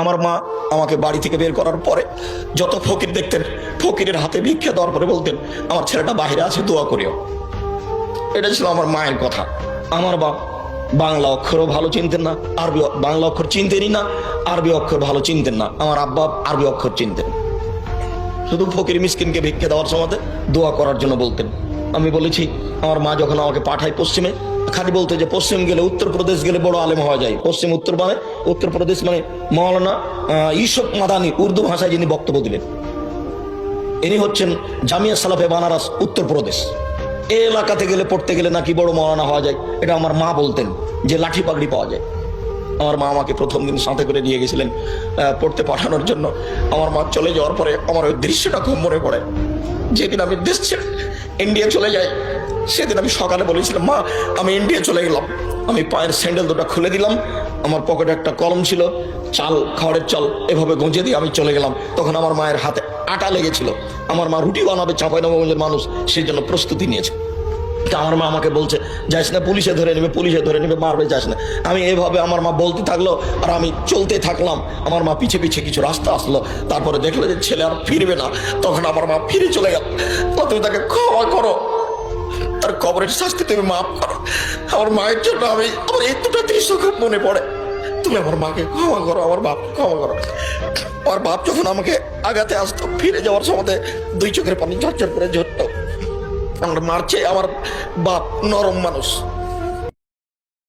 আমার মা আমাকে বাড়ি থেকে বের করার পরে যত ফকির দেখতেন, ফকিরের হাতে ভিক্ষা দেওয়ার পরে বলতেন, আমার ছেলেটা বাইরে আছে, দোয়া করিও। এটা ছিল আমার মায়ের কথা। আমার বাপ বাংলা অক্ষরও ভালো চিনতেন না, আরবি বাংলা অক্ষর চিনতেনই না, আরবি অক্ষর ভালো চিনতেন না। আমার আব্বা আরবি অক্ষর চিনতেন, শুধু ফকির মিসকিনকে ভিক্ষা দেওয়ার সময় দোয়া করার জন্য বলতেন। আমি বলেছি, আমার মা যখন আমাকে পাঠায় পশ্চিমে, খালি বলতে যে পশ্চিম গেলে, উত্তরপ্রদেশ গেলে বড় আলেম হওয়া যায়। পশ্চিম উত্তর মানে উত্তরপ্রদেশ মানে মৌলানা ইউসুফ মাদানি, উর্দু ভাষায় যিনি বক্তব্য দিলেন, ইনি হচ্ছেন জামিয়া সালাফে বানারস, উত্তরপ্রদেশ। এই এলাকাতে গেলে পড়তে গেলে নাকি বড় মৌলানা হওয়া যায়। এটা আমার মা বলতেন, যে লাঠি পাগড়ি পাওয়া যায়। আমার মা আমাকে প্রথম দিন সাথে করে নিয়ে গেছিলেন পড়তে পাঠানোর জন্য। আমার মা চলে যাওয়ার পরে আমার ওই দৃশ্যটা খুব মনে পড়ে। যেদিন আমি দেশ ছেড়ে ইন্ডিয়া চলে যাই, সেদিন আমি সকালে বলেছিলাম, মা আমি ইন্ডিয়া চলে গেলাম। আমি পায়ের স্যান্ডেল দুটো খুলে দিলাম, আমার পকেটে একটা কলম ছিল, চাল, খাওয়ারের চাল এভাবে গুঁজে দিয়ে আমি চলে গেলাম। তখন আমার মায়ের হাতে আটা লেগেছিল। আমার মা রুটি বানাবে, চাঁপাইনবাবগঞ্জের মানুষ, সেই জন্য প্রস্তুতি নিয়েছে। আমার মা আমাকে বলছে, যাস না, পুলিশে ধরে নেবে, পুলিশে ধরে নেবে, মারবে, যাস না। আমি এভাবে আমার মা বলতে থাকলো আর আমি চলতে থাকলাম। আমার মা পিছে পিছে কিছু রাস্তা আসলো, তারপরে দেখলো যে ছেলে আর ফিরবে না। তখন আমার মা ফিরে চলে গেল। তুমি তাকে ক্ষমা করো, তার কবরের শাস্তি তুমি মাফ করো। আমার মায়ের জন্য আমার এই দুটো দৃশ্য খুব মনে পড়ে। তুমি আমার মাকে ক্ষমা করো, আমার বাপ ক্ষমা করো। আমার বাপ যখন আমাকে আগাতে আসতো, ফিরে যাওয়ার সময় দুই চোখের পানি ঝরঝর করে ঝরতো। আমার মার চেয়ে আমার বাপ নরম মানুষ।